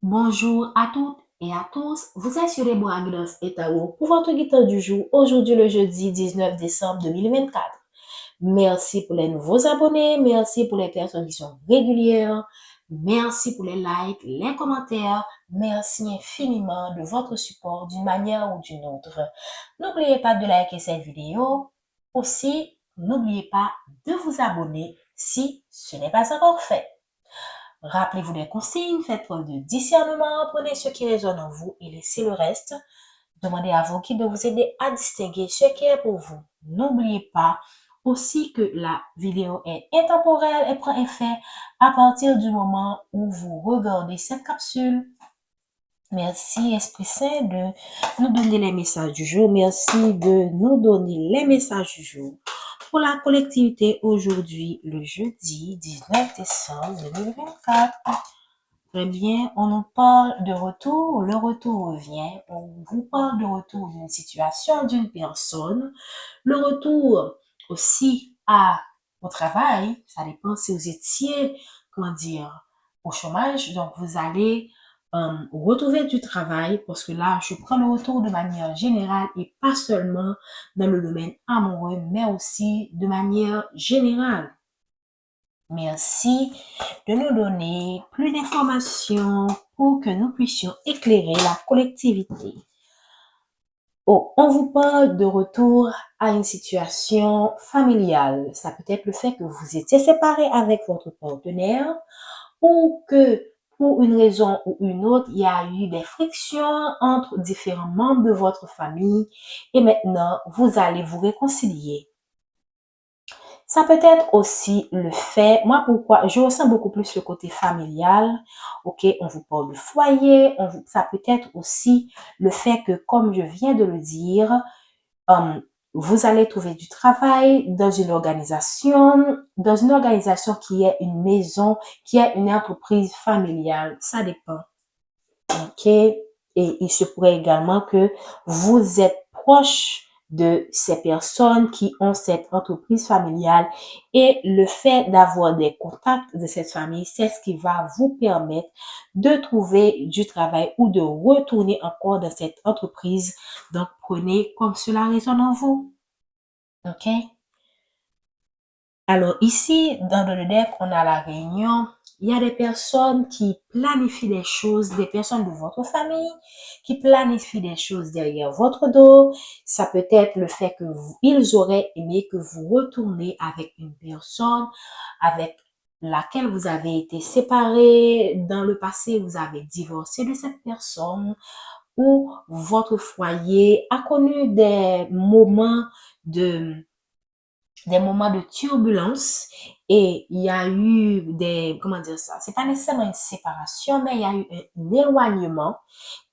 Bonjour à toutes et à tous, vous êtes sur les bons Agnes et Tao pour votre guitare du jour, aujourd'hui le jeudi 19 décembre 2024. Merci pour les nouveaux abonnés, merci pour les personnes qui sont régulières, merci pour les likes, les commentaires, merci infiniment de votre support d'une manière ou d'une autre. N'oubliez pas de liker cette vidéo, aussi n'oubliez pas de vous abonner si ce n'est pas encore fait. Rappelez-vous des consignes, faites preuve de discernement, prenez ce qui résonne en vous et laissez le reste. Demandez à vos guides de vous aider à distinguer ce qui est pour vous. N'oubliez pas aussi que la vidéo est intemporelle et prend effet à partir du moment où vous regardez cette capsule. Merci Esprit Saint de nous donner les messages du jour. Merci de nous donner les messages du jour. Pour la collectivité aujourd'hui, le jeudi 19 décembre 2024. Très bien, on nous parle de retour, le retour revient, on vous parle de retour d'une situation, d'une personne, le retour aussi au travail, ça dépend si vous étiez, comment dire, au chômage, donc vous allez retrouver du travail, parce que là, je prends le retour de manière générale et pas seulement dans le domaine amoureux, mais aussi de manière générale. Merci de nous donner plus d'informations pour que nous puissions éclairer la collectivité. Oh, on vous parle de retour à une situation familiale. Ça peut être le fait que vous étiez séparés avec votre partenaire ou que pour une raison ou une autre, il y a eu des frictions entre différents membres de votre famille et maintenant, vous allez vous réconcilier. Ça peut être aussi le fait, moi pourquoi, je ressens beaucoup plus le côté familial, ok, on vous parle de foyer, ça peut être aussi le fait que, comme je viens de le dire, vous allez trouver du travail dans une organisation qui est une maison, qui est une entreprise familiale, ça dépend, ok, et il se pourrait également que vous êtes proche de ces personnes qui ont cette entreprise familiale et le fait d'avoir des contacts de cette famille, c'est ce qui va vous permettre de trouver du travail ou de retourner encore dans cette entreprise. Donc, prenez comme cela résonne en vous. OK? Alors ici, dans le deck, on a la réunion. Il y a des personnes qui planifient des choses, des personnes de votre famille qui planifient des choses derrière votre dos. Ça peut être le fait que ils auraient aimé que vous retourniez avec une personne avec laquelle vous avez été séparés. Dans le passé, vous avez divorcé de cette personne ou votre foyer a connu des moments de turbulence et il y a eu comment dire ça, c'est pas nécessairement une séparation, mais il y a eu un éloignement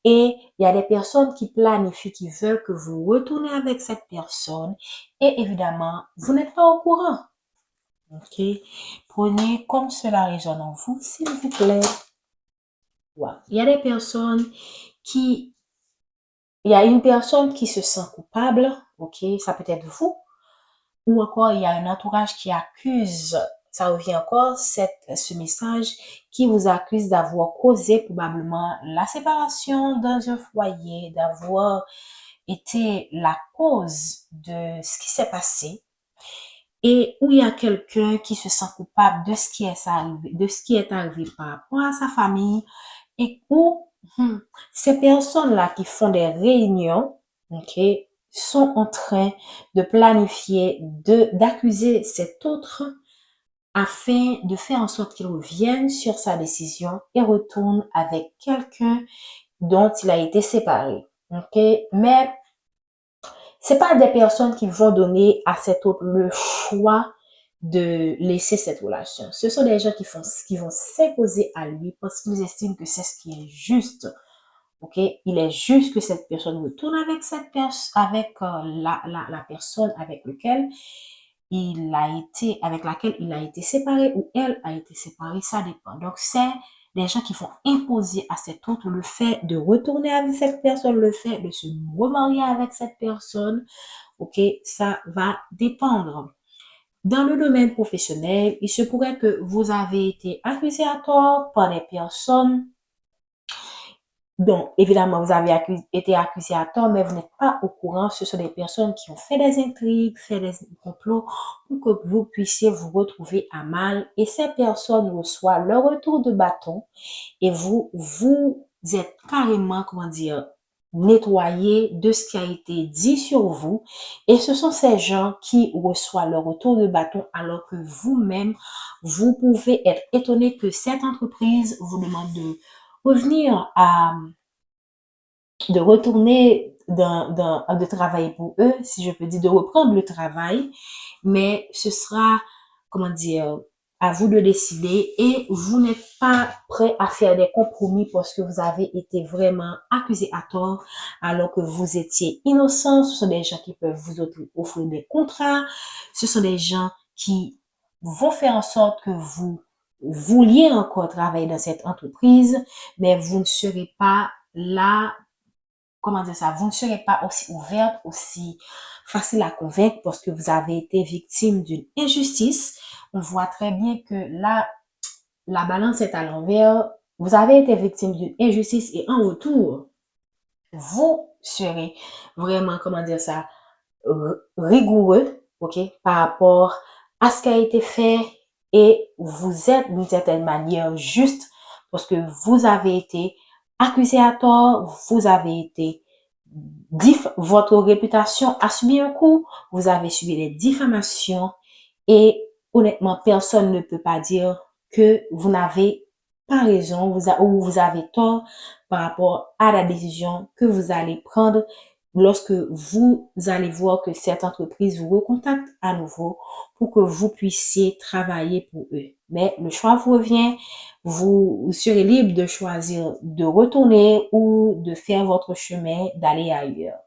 et il y a des personnes qui planifient, qui veulent que vous retournez avec cette personne et évidemment, vous n'êtes pas au courant. Ok? Prenez comme cela résonne en vous, s'il vous plaît. Wow. Il y a des personnes qui, il y a une personne qui se sent coupable, ok? Ça peut être vous, ou encore il y a un entourage qui accuse, ça revient encore, ce message qui vous accuse d'avoir causé probablement la séparation dans un foyer, d'avoir été la cause de ce qui s'est passé et où il y a quelqu'un qui se sent coupable de ce qui est arrivé par rapport à sa famille et où ces personnes-là qui font des réunions, ok, sont en train de planifier, d'accuser cet autre afin de faire en sorte qu'il revienne sur sa décision et retourne avec quelqu'un dont il a été séparé. Ok, mais c'est pas des personnes qui vont donner à cet autre le choix de laisser cette relation. Ce sont des gens qui vont s'imposer à lui parce qu'ils estiment que c'est ce qui est juste. Ok, il est juste que cette personne retourne avec la personne avec laquelle il a été séparé ou elle a été séparée, ça dépend. Donc c'est des gens qui vont imposer à cet autre le fait de retourner avec cette personne, le fait de se remarier avec cette personne. Ok, ça va dépendre. Dans le domaine professionnel, il se pourrait que vous avez été accusé à tort par des personnes Donc, évidemment, vous avez été accusé à tort, mais vous n'êtes pas au courant. Ce sont des personnes qui ont fait des intrigues, fait des complots pour que vous puissiez vous retrouver à mal. Et ces personnes reçoivent leur retour de bâton et vous êtes carrément, comment dire, nettoyé de ce qui a été dit sur vous. Et ce sont ces gens qui reçoivent leur retour de bâton alors que vous-même, vous pouvez être étonné que cette entreprise vous demande de revenir de retourner de travailler pour eux, si je peux dire, de reprendre le travail, mais ce sera, comment dire, à vous de décider et vous n'êtes pas prêt à faire des compromis parce que vous avez été vraiment accusé à tort alors que vous étiez innocent. Ce sont des gens qui peuvent vous offrir des contrats. Ce sont des gens qui vont faire en sorte que vous vouliez encore travailler dans cette entreprise, mais vous ne serez pas là, comment dire ça, vous ne serez pas aussi ouverte, aussi facile à convaincre parce que vous avez été victime d'une injustice. On voit très bien que là, la balance est à l'envers. Vous avez été victime d'une injustice et en retour, vous serez vraiment, comment dire ça, rigoureux, ok, par rapport à ce qui a été fait et vous êtes d'une certaine manière juste parce que vous avez été accusé à tort, vous avez été votre réputation a subi un coup, vous avez subi des diffamations et honnêtement, personne ne peut pas dire que vous n'avez pas raison ou vous avez tort par rapport à la décision que vous allez prendre lorsque vous allez voir que cette entreprise vous recontacte à nouveau pour que vous puissiez travailler pour eux. Mais le choix vous revient. Vous serez libre de choisir de retourner ou de faire votre chemin, d'aller ailleurs.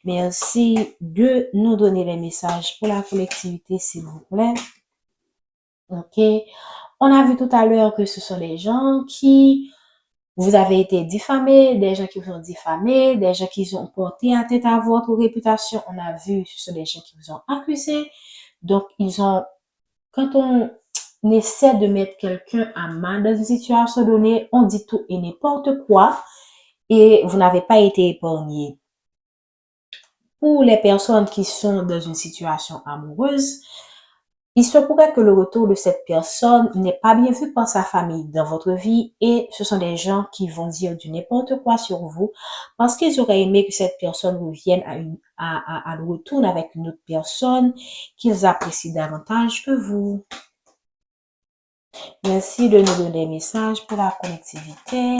Merci de nous donner les messages pour la collectivité, s'il vous plaît. OK. On a vu tout à l'heure que ce sont des gens qui, vous avez été diffamés, des gens qui vous ont diffamé, des gens qui ont porté atteinte à votre réputation. On a vu, ce sont des gens qui vous ont accusé. Donc, quand on essaie de mettre quelqu'un à mal dans une situation donnée, on dit tout et n'importe quoi et vous n'avez pas été épargné. Pour les personnes qui sont dans une situation amoureuse, il se pourrait que le retour de cette personne n'est pas bien vu par sa famille dans votre vie et ce sont des gens qui vont dire du n'importe quoi sur vous parce qu'ils auraient aimé que cette personne revienne à le retour avec une autre personne qu'ils apprécient davantage que vous. Merci de nous donner des messages pour la collectivité.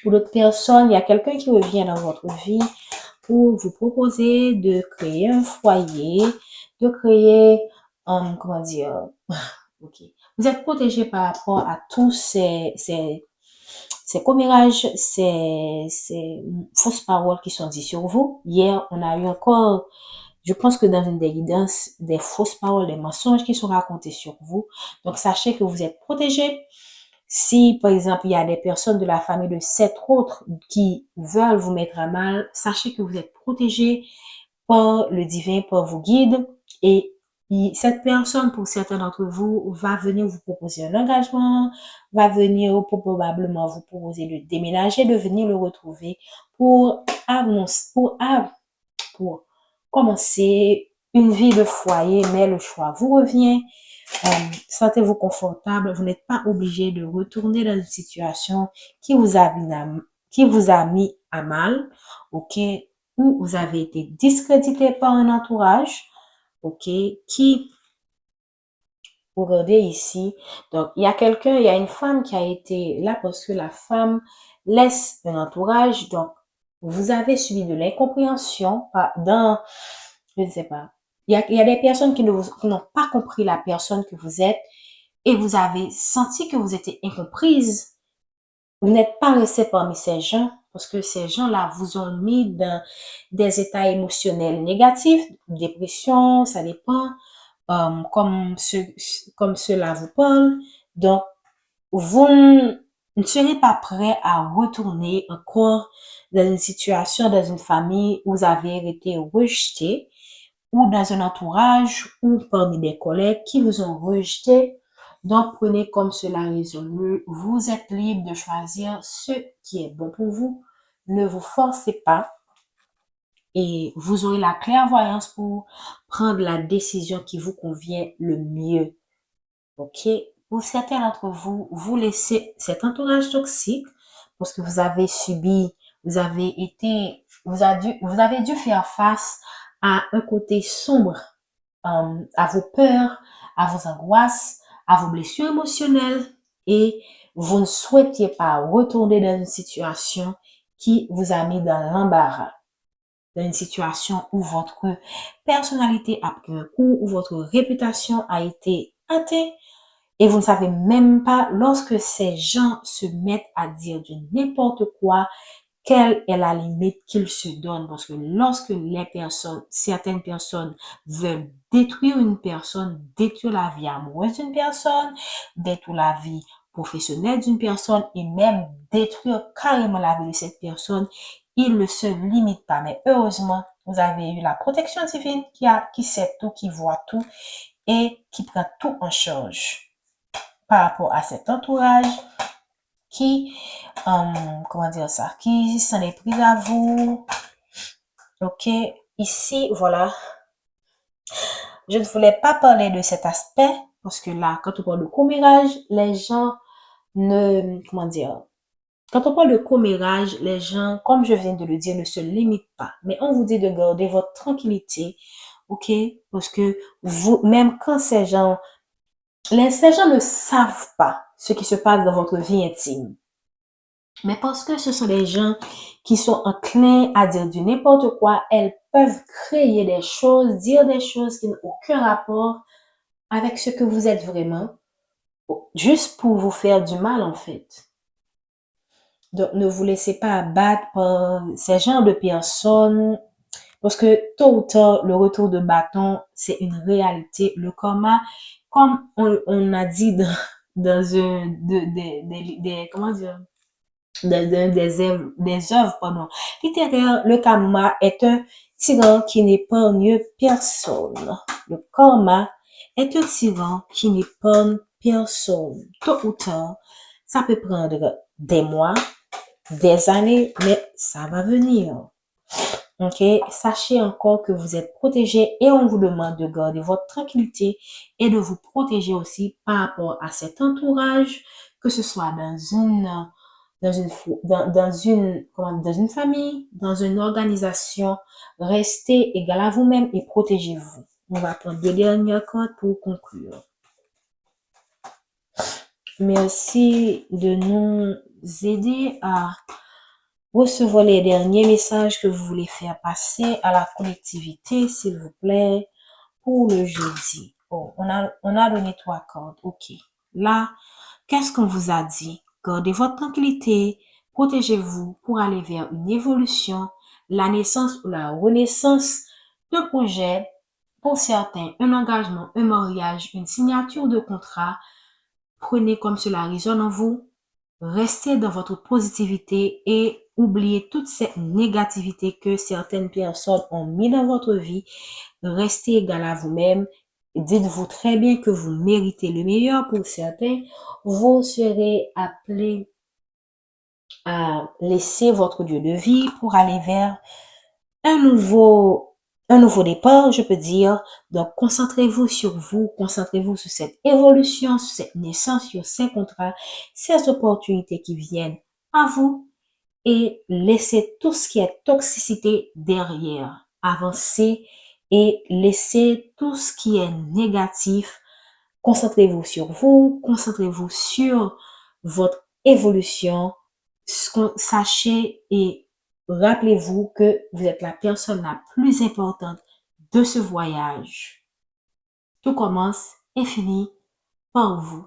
Pour d'autres personnes, il y a quelqu'un qui revient dans votre vie pour vous proposer de créer un foyer, de créer, comment dire, ok. Vous êtes protégé par rapport à tous ces commérages, ces fausses paroles qui sont dites sur vous. Hier, on a eu encore, je pense que dans une des guidances, des fausses paroles, des mensonges qui sont racontés sur vous. Donc, sachez que vous êtes protégé. Si, par exemple, il y a des personnes de la famille de 7 autres qui veulent vous mettre à mal, sachez que vous êtes protégé par le divin, par vos guides. Et cette personne, pour certains d'entre vous, va venir vous proposer un engagement, va venir probablement vous proposer de déménager, de venir le retrouver pour annoncer, pour commencer une vie de foyer, mais le choix vous revient. Sentez-vous confortable. Vous n'êtes pas obligé de retourner dans une situation qui vous a mis à mal, ok, où vous avez été discrédité par un entourage, ok, qui, regardez ici, donc il y a une femme qui a été là parce que la femme laisse un entourage, donc vous avez subi de l'incompréhension je ne sais pas. Il y a des personnes qui n'ont pas compris la personne que vous êtes et vous avez senti que vous étiez incomprise. Vous n'êtes pas resté parmi ces gens parce que ces gens-là vous ont mis dans des états émotionnels négatifs, dépression, ça dépend, comme cela vous parle. Donc, vous ne serez pas prêt à retourner encore dans une situation, dans une famille où vous avez été rejeté ou dans un entourage ou parmi des collègues qui vous ont rejeté. Donc, prenez comme cela résolu. Vous êtes libre de choisir ce qui est bon pour vous. Ne vous forcez pas et vous aurez la clairvoyance pour prendre la décision qui vous convient le mieux. OK? Pour certains d'entre vous, vous laissez cet entourage toxique parce que vous avez subi, vous avez dû faire face à un côté sombre, à vos peurs, à vos angoisses, à vos blessures émotionnelles et vous ne souhaitiez pas retourner dans une situation qui vous a mis dans l'embarras, dans une situation où votre personnalité a pris un coup, où votre réputation a été atteinte et vous ne savez même pas lorsque ces gens se mettent à dire du n'importe quoi, quelle est la limite qu'ils se donnent. Parce que lorsque certaines personnes veulent détruire une personne, détruire la vie amoureuse d'une personne, détruire la vie professionnelle d'une personne et même détruire carrément la vie de cette personne, ils ne se limitent pas. Mais heureusement, vous avez eu la protection divine qui sait tout, qui voit tout et qui prend tout en charge par rapport à cet entourage qui, comment dire ça, qui s'en est pris à vous. OK, ici, voilà. Je ne voulais pas parler de cet aspect parce que là, quand on parle de commérage, les gens comment dire, quand on parle de commérage, les gens, comme je viens de le dire, ne se limitent pas. Mais on vous dit de garder votre tranquillité, OK, parce que vous, même quand ces gens ne savent pas ce qui se passe dans votre vie intime. Mais parce que ce sont des gens qui sont enclins à dire du n'importe quoi, elles peuvent créer des choses, dire des choses qui n'ont aucun rapport avec ce que vous êtes vraiment, juste pour vous faire du mal en fait. Donc ne vous laissez pas abattre par ces genres de personnes, parce que tôt ou tard, le retour de bâton, c'est une réalité. Le karma, comme on a dit dans comment dire, des œuvres littéraires, le karma est un tyran qui n'épargne personne. Le karma est un tyran qui n'épargne personne. Tôt ou tard, ça peut prendre des mois, des années, mais ça va venir. OK? Sachez encore que vous êtes protégé et on vous demande de garder votre tranquillité et de vous protéger aussi par rapport à cet entourage, que ce soit dans une famille, dans une organisation. Restez égal à vous-même et protégez-vous. On va prendre 2 dernières cartes pour conclure. Merci de nous aider à recevoir les derniers messages que vous voulez faire passer à la collectivité, s'il vous plaît, pour le jeudi. Oh, on a donné 3 cartes. OK. Là, qu'est-ce qu'on vous a dit? Gardez votre tranquillité, protégez-vous pour aller vers une évolution, la naissance ou la renaissance d'un projet, pour certains, un engagement, un mariage, une signature de contrat. Prenez comme cela résonne en vous, restez dans votre positivité et oubliez toute cette négativité que certaines personnes ont mis dans votre vie. Restez égal à vous-même. Dites-vous très bien que vous méritez le meilleur pour certains. Vous serez appelé à laisser votre lieu de vie pour aller vers un nouveau départ, je peux dire. Donc, concentrez-vous sur vous, concentrez-vous sur cette évolution, sur cette naissance, sur ces contrats, ces opportunités qui viennent à vous et laissez tout ce qui est toxicité derrière. Avancez et laissez tout ce qui est négatif. Concentrez-vous sur vous, concentrez-vous sur votre évolution. Sachez et rappelez-vous que vous êtes la personne la plus importante de ce voyage. Tout commence et finit par vous.